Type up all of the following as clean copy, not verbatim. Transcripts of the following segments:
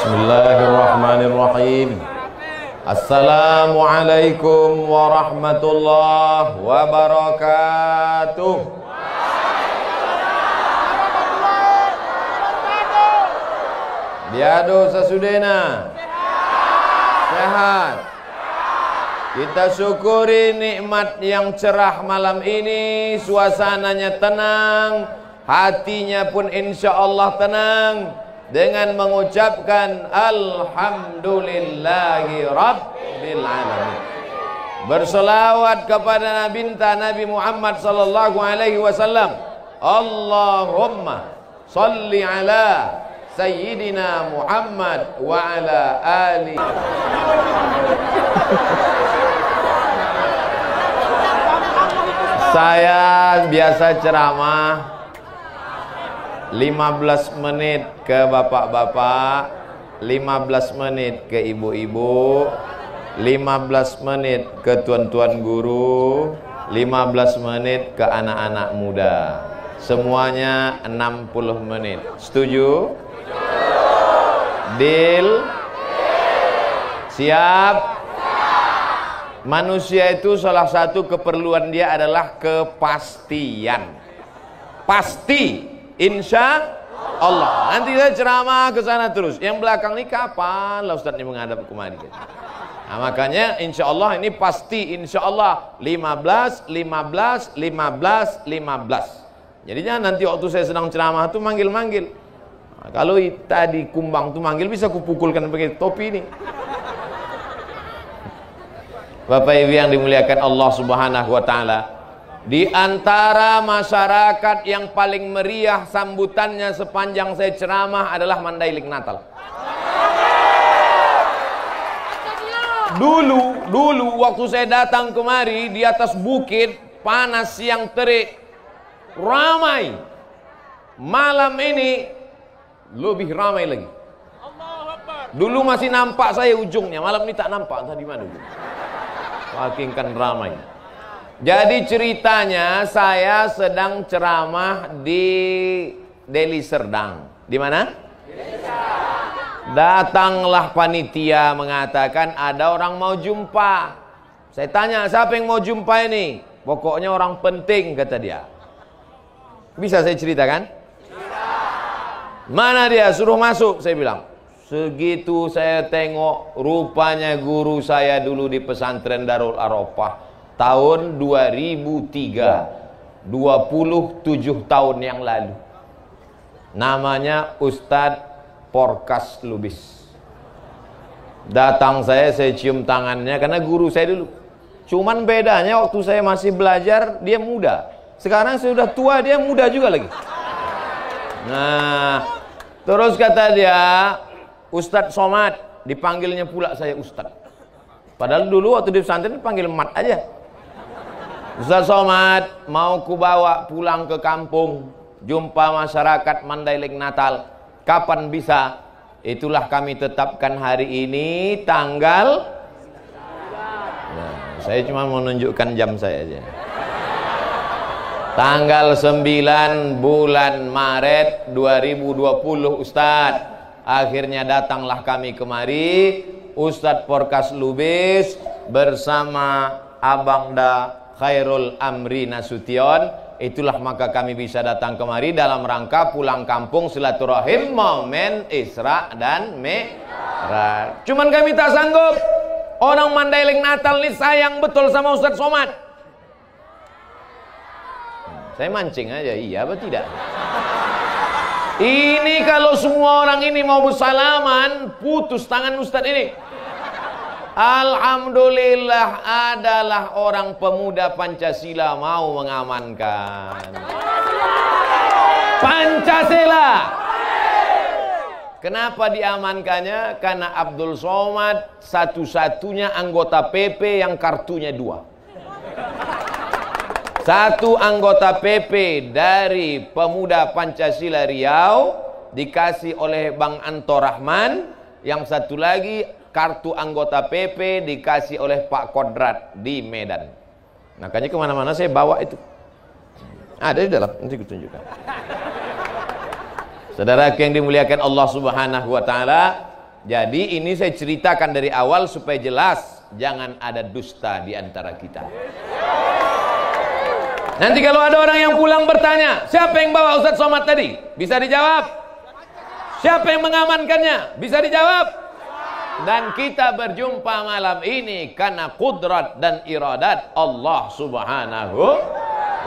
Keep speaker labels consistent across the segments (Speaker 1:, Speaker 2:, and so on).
Speaker 1: Bismillahirrahmanirrahim. Assalamualaikum warahmatullahi wabarakatuh. Biado sasudena. Sehat. Kita syukuri nikmat yang cerah malam ini. Suasananya tenang, hatinya pun insya Allah tenang, dengan mengucapkan Alhamdulillahi Rabbil Alamin. Berselawat kepada Nabi Muhammad sallallahu alaihi wasallam. Allahumma salli ala Sayyidina Muhammad wa ala ali. Saya biasa ceramah 15 menit ke bapak-bapak, 15 menit ke ibu-ibu, 15 menit ke tuan-tuan guru, 15 menit ke anak-anak muda. Semuanya 60 menit. Setuju? Deal? Siap? Manusia itu salah satu keperluan dia adalah kepastian. Pasti. Insya Allah. Nanti saya ceramah ke sana terus. Yang belakang ini kapan lah Ustaz ini menghadap kemari? Nah, makanya insya Allah ini pasti insya Allah 15, 15, 15, 15. Jadinya nanti waktu saya sedang ceramah itu manggil-manggil. Nah, kalau tadi kumbang tuh manggil bisa kupukulkan pakai topi ini. Bapak Ibu yang dimuliakan Allah Subhanahu wa taala, di antara masyarakat yang paling meriah sambutannya sepanjang saya ceramah adalah Mandailing Natal. Dulu waktu saya datang kemari di atas bukit, panas siang terik, ramai. Malam ini lebih ramai lagi. Dulu masih nampak saya ujungnya, malam ini tak nampak, entah di mana ujungnya. Makin kan ramai. Jadi ceritanya saya sedang ceramah di Deli Serdang. Di mana? Datanglah panitia mengatakan ada orang mau jumpa. Saya tanya, siapa yang mau jumpa ini? Pokoknya orang penting, kata dia. Bisa saya ceritakan? Mana dia? Suruh masuk, saya bilang. Segitu saya tengok, rupanya guru saya dulu di pesantren Darul Arafah tahun 2003, 27 tahun yang lalu. Namanya Ustadz Porkas Lubis. Datang saya cium tangannya karena guru saya dulu. Cuman bedanya waktu saya masih belajar dia muda. Sekarang saya sudah tua, dia muda juga lagi. Nah, terus kata dia, Ustadz Somad, dipanggilnya pula saya Ustadz. Padahal dulu waktu di pesantren panggil Mat aja. Ustaz Somad, mau ku bawa pulang ke kampung, jumpa masyarakat Mandailing Natal. Kapan bisa? Itulah kami tetapkan hari ini tanggal. Nah, saya cuma mau menunjukkan jam saya aja. Tanggal 9 bulan Maret 2020 Ustaz. Akhirnya datanglah kami kemari, Ustadz Porkas Lubis bersama Abang Da Khairul Amri Nasution. Itulah maka kami bisa datang kemari dalam rangka pulang kampung silaturahim momen Isra dan Mi'raj. Cuman kami tak sanggup. Orang Mandailing Natal ini sayang betul sama Ustadz Somad. Saya mancing aja, iya apa tidak? Ini kalau semua orang ini mau bersalaman, putus tangan Ustadz ini. Alhamdulillah adalah orang pemuda Pancasila mau mengamankan Pancasila. Kenapa diamankannya? Karena Abdul Somad satu-satunya anggota PP yang kartunya 2. Satu anggota PP dari Pemuda Pancasila Riau dikasih oleh Bang Anto Rahman, yang satu lagi kartu anggota PP dikasih oleh Pak Kodrat di Medan. Makanya kemana-mana saya bawa itu. Ada di dalam, nanti aku tunjukkan. Saudara yang dimuliakan Allah Subhanahu wa taala, Jadi ini saya ceritakan dari awal supaya jelas, jangan ada dusta di antara kita. Nanti kalau ada orang yang pulang bertanya, siapa yang bawa Ustadz Somad tadi? Bisa dijawab. Siapa yang mengamankannya? Bisa dijawab. Dan kita berjumpa malam ini karena kudrat dan iradat Allah Subhanahu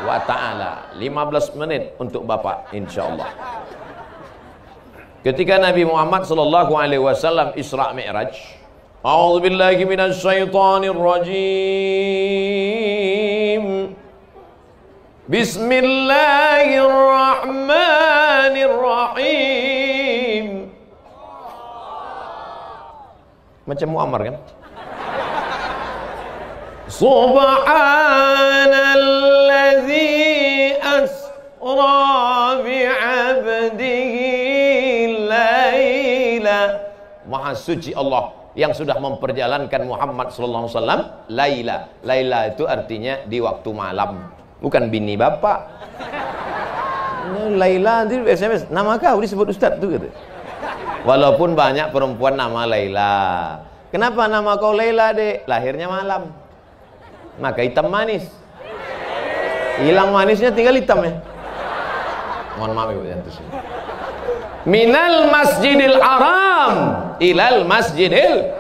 Speaker 1: wa ta'ala. 15 menit untuk Bapak insyaallah. Ketika Nabi Muhammad sallallahu alaihi wasallam Isra Mi'raj, a'udzubillahi minasyaitonir rajim. Bismillahirrahmanirrahim. Macam Muammar kan? Subhanallazi asra bi'abdihi laila. Maha suci Allah yang sudah memperjalankan Muhammad sallallahu alaihi wasallam laila. Laila itu artinya di waktu malam, bukan bini bapak. Laila itu SMS, nama kau disebut Ustaz tuh gitu. Walaupun banyak perempuan nama Laila. Kenapa nama kau Laila, Dek? Lahirnya malam, maka hitam manis. Hilang manisnya, tinggal hitam ya. Mohon maaf Ibu. Minal masjidil haram ilal masjidil.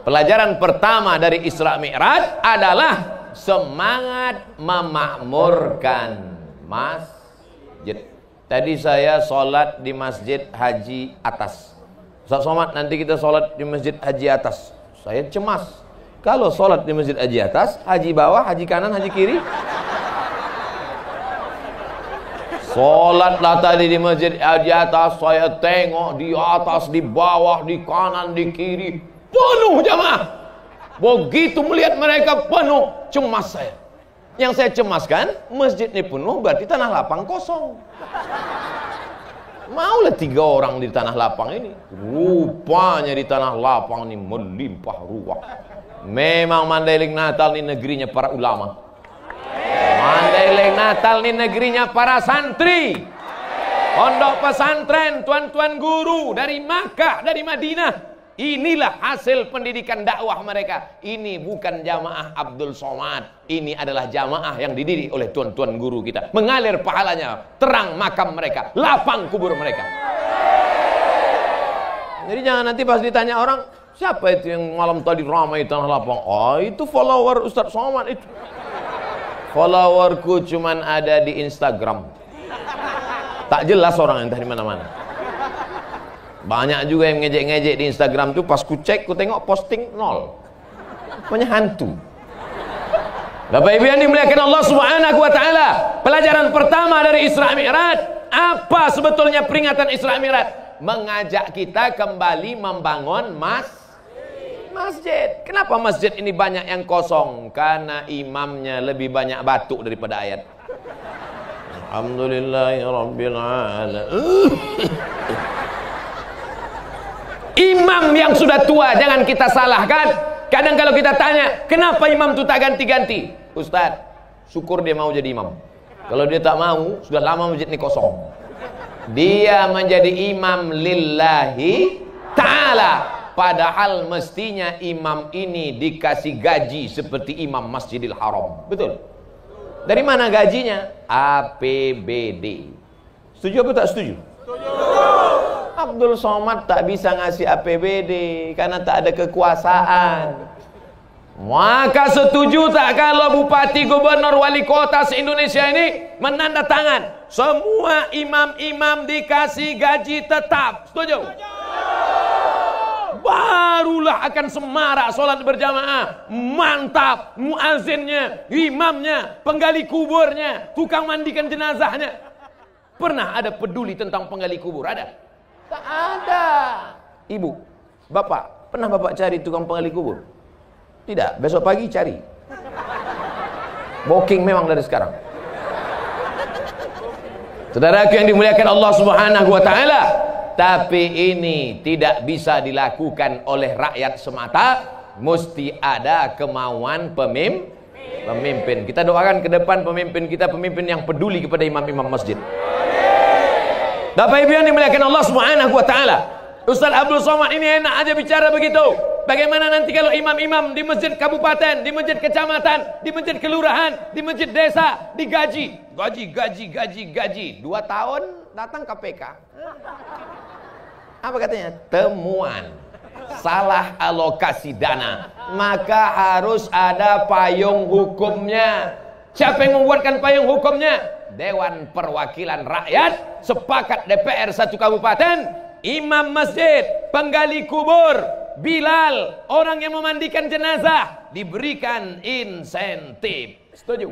Speaker 1: Pelajaran pertama dari Isra Mi'raj adalah semangat memakmurkan masjid. Tadi saya sholat di Masjid Haji Atas. Ustaz Somad, nanti kita sholat di Masjid Haji Atas. Saya cemas. Kalau sholat di Masjid Haji Atas, haji bawah, haji kanan, haji kiri. Sholatlah tadi di Masjid Haji Atas. Saya tengok di atas, di bawah, di kanan, di kiri, penuh jamaah. Begitu melihat mereka penuh, cemas saya. Yang saya cemaskan, masjid ini penuh berarti tanah lapang kosong. Maulah 3 orang di tanah lapang ini. Rupanya di tanah lapang ini melimpah ruah. Memang Mandailing Natal ini negerinya para ulama. Mandailing Natal ini negerinya para santri. Pondok pesantren, tuan-tuan guru dari Makkah, dari Madinah. Inilah hasil pendidikan dakwah mereka. Ini bukan jamaah Abdul Somad. Ini adalah jamaah yang dididik oleh tuan-tuan guru kita. Mengalir pahalanya, terang makam mereka, lapang kubur mereka. Jadi jangan nanti pas ditanya orang, siapa itu yang malam tadi ramai tanah lapang? Oh, itu follower Ustadz Somad itu. Followerku cuman ada di Instagram. Tak jelas orang entah di mana-mana. Banyak juga yang ngejek-ngejek di Instagram tuh, pas ku cek, ku tengok posting 0. Pokoknya hantu. Bapak Ibu yang dimuliakan Allah Subhanahu wa ta'ala, pelajaran pertama dari Isra Mi'raj, apa sebetulnya peringatan Isra Mi'raj? Mengajak kita kembali membangun masjid. Kenapa masjid ini banyak yang kosong? Karena imamnya lebih banyak batuk daripada ayat. Alhamdulillahirabbil alamin. Imam yang sudah tua jangan kita salahkan. Kadang kalau kita tanya, kenapa imam itu tak ganti-ganti? Ustaz, syukur dia mau jadi imam. Kalau dia tak mau, sudah lama masjid ini kosong. Dia menjadi imam lillahi ta'ala. Padahal mestinya imam ini dikasih gaji seperti imam Masjidil Haram. Betul? Dari mana gajinya? APBD. Setuju apa tak setuju? Abdul Somad tak bisa ngasih APBD karena tak ada kekuasaan. Maka setuju tak kalau bupati, gubernur, wali kota se-Indonesia ini menandatangan semua imam-imam dikasih gaji tetap? Setuju? Barulah akan semarak sholat berjamaah. Mantap, muazzinnya, imamnya, penggali kuburnya, tukang mandikan jenazahnya. Pernah ada peduli tentang penggali kubur? Ada? Tak ada. Ibu, bapak, pernah bapak cari tukang penggali kubur? Tidak, besok pagi cari. Booking memang dari sekarang. Saudaraku yang dimuliakan Allah Subhanahu wa ta'ala, tapi ini tidak bisa dilakukan oleh rakyat semata, mesti ada kemauan pemimpin. Kita doakan ke depan pemimpin kita, pemimpin yang peduli kepada imam-imam masjid. Bapak Ibu yang dimuliakan Allah Subhanahu wa ta'ala, Ustaz Abdul Somad ini enak aja bicara begitu. Bagaimana nanti kalau imam-imam di masjid kabupaten, di masjid kecamatan, di masjid kelurahan, di masjid desa digaji, gaji 2 tahun datang KPK. Apa katanya? Temuan salah alokasi dana, maka harus ada payung hukumnya. Siapa yang membuatkan payung hukumnya? Dewan Perwakilan Rakyat, sepakat DPR satu kabupaten, imam masjid, penggali kubur, Bilal, orang yang memandikan jenazah, diberikan insentif. Setuju?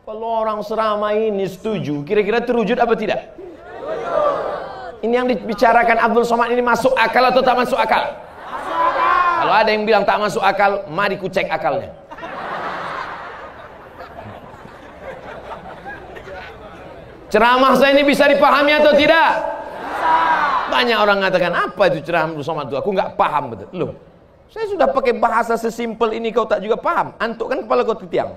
Speaker 1: Kalau orang seramai ini setuju, kira-kira terwujud apa tidak? Ini yang dibicarakan Abdul Somad ini masuk akal atau tak masuk akal? Kalau ada yang bilang tak masuk akal, mari ku cek akalnya. Ceramah saya ini bisa dipahami atau tidak? Banyak orang mengatakan, apa itu ceramah Abdul Somad itu? Aku nggak paham betul. Loh, saya sudah pakai bahasa sesimpel ini kau tak juga paham. Antuk kan kepala kau tiang.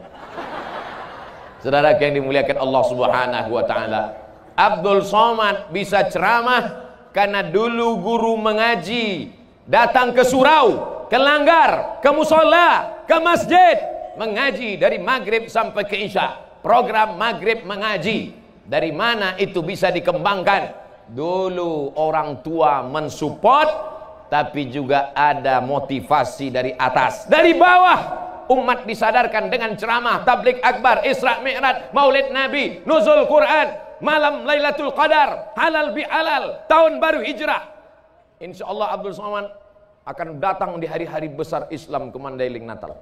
Speaker 1: Saudara yang dimuliakan Allah Subhanahu wa taala, Abdul Somad bisa ceramah karena dulu guru mengaji datang ke surau, ke langgar, ke musola, ke masjid, mengaji dari maghrib sampai ke isya. Program maghrib mengaji. Dari mana itu bisa dikembangkan? Dulu orang tua mensupport, tapi juga ada motivasi dari atas. Dari bawah umat disadarkan dengan ceramah, tabligh akbar, Isra Mi'raj, Maulid Nabi, nuzul Quran, malam Lailatul Qadar, halal bihalal, tahun baru hijrah. Insyaallah Abdul Somad akan datang di hari-hari besar Islam ke Mandailing Natal.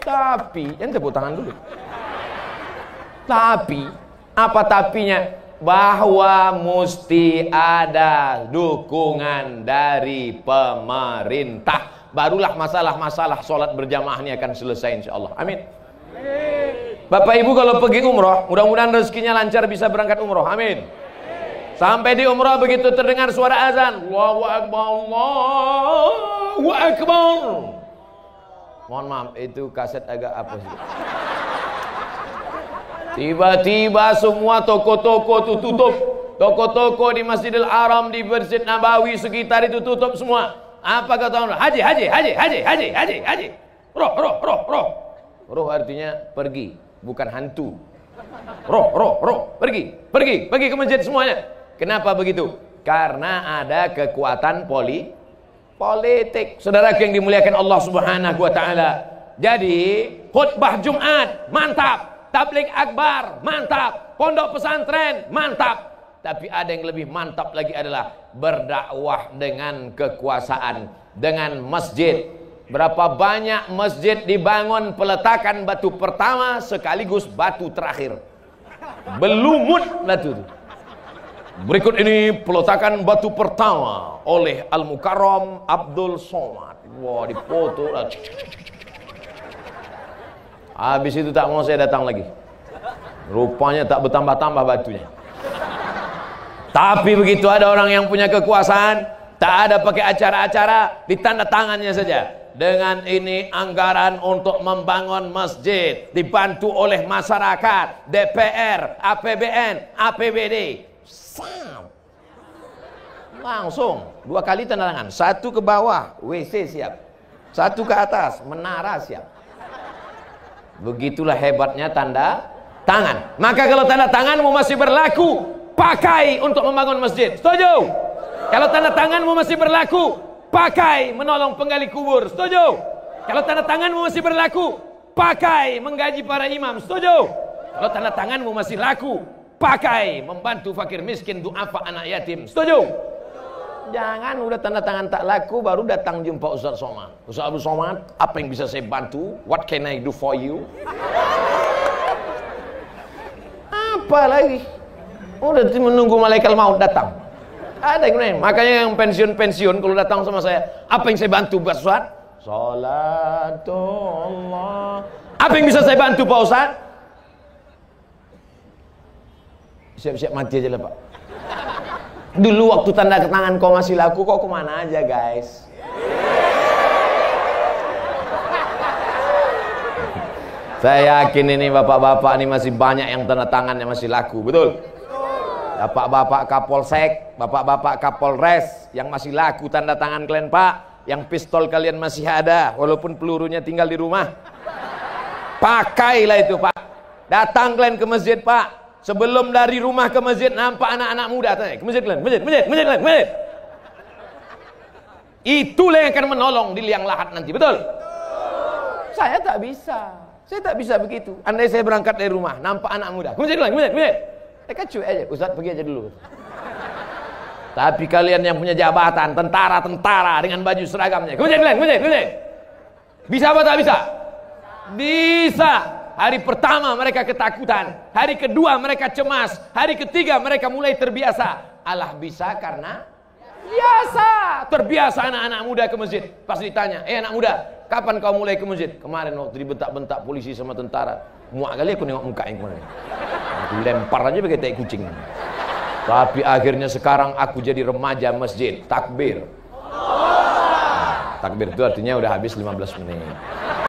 Speaker 1: Tapi, yang tepuk tangan dulu. Tapi, apa tapinya? Bahwa mesti ada dukungan dari pemerintah. Barulah masalah-masalah sholat berjamaah ini akan selesai insyaallah. Amin. Bapak Ibu kalau pergi umroh, mudah-mudahan rezekinya lancar bisa berangkat umroh. Amin. Sampai di umroh begitu terdengar suara azan, Allahu Akbar, Allahu Akbar. Mohon maaf, itu kaset agak apa sih? Tiba-tiba semua toko-toko itu tutup. Toko-toko di Masjidil Haram, di Masjid Nabawi sekitar itu tutup semua. Apa kata orang? Haji. Roh. Roh artinya pergi, bukan hantu. Roh. Pergi ke masjid semuanya. Kenapa begitu? Karena ada kekuatan politik. Saudara yang dimuliakan Allah Subhanahu wa taala. Jadi, khutbah Jumat mantap. Tabligh akbar, mantap. Pondok pesantren, mantap. Tapi ada yang lebih mantap lagi adalah berdakwah dengan kekuasaan, dengan masjid. Berapa banyak masjid dibangun peletakan batu pertama sekaligus batu terakhir. Belumut batu itu. Berikut ini peletakan batu pertama oleh Al-Mukarram Abdul Somad. Wah, dipoto. Habis itu tak mau saya datang lagi. Rupanya tak bertambah-tambah batunya. Tapi begitu ada orang yang punya kekuasaan, tak ada pakai acara-acara, ditanda tangannya saja. Dengan ini anggaran untuk membangun masjid dibantu oleh masyarakat, DPR, APBN, APBD. Langsung 2 kali tanda tangan. 1 ke bawah, WC siap. 1 ke atas, menara siap. Begitulah hebatnya tanda tangan. Maka kalau tanda tanganmu masih berlaku, pakai untuk membangun masjid. Setuju? Kalau tanda tanganmu masih berlaku, pakai menolong penggali kubur. Setuju? Kalau tanda tanganmu masih berlaku, pakai menggaji para imam. Setuju? Kalau tanda tanganmu masih laku, pakai membantu fakir miskin, duafa, anak yatim. Setuju? Jangan udah tanda tangan tak laku baru datang jumpa Ustaz Somad. Ustaz Abdul Somad, apa yang bisa saya bantu? What can I do for you? Apa lagi? Udah menunggu malaikat maut datang. Ada yang lain. Makanya yang pensiun kalau datang sama saya, apa yang saya bantu Pak Ustaz? Salatullah. Apa yang bisa saya bantu Pak Ustaz? Siap-siap mati aja lah Pak. Dulu waktu tanda tangan kau masih laku, kok kemana aja guys? Saya yakin ini bapak-bapak ini masih banyak yang tanda tangannya masih laku, betul? Bapak-bapak Kapolsek, bapak-bapak Kapolres yang masih laku tanda tangan kalian Pak, yang pistol kalian masih ada walaupun pelurunya tinggal di rumah, pakailah itu Pak. Datang kalian ke masjid Pak, sebelum dari rumah ke masjid nampak anak-anak muda, tanya ke masjid kalian, masjid. Itulah yang akan menolong di liang lahat nanti, betul? Saya tak bisa begitu. Andai saya berangkat dari rumah nampak anak muda, ke masjid kalian, mereka cuy aja, Ustaz pergi aja dulu. Tapi kalian yang punya jabatan, tentara dengan baju seragamnya, kemudian. Bisa apa tak bisa? Bisa. Hari pertama mereka ketakutan, hari kedua mereka cemas, hari ketiga mereka mulai terbiasa. Allah bisa karena biasa. Terbiasa anak-anak muda ke masjid. Pas ditanya, anak muda, kapan kau mulai ke masjid? Kemarin waktu dibentak-bentak polisi sama tentara. Muak kali aku nengok muka yang kemarin. Aku lempar aja pakai tai kucing. Tapi akhirnya sekarang aku jadi remaja masjid. Takbir. Takbir itu artinya udah habis 15 menit.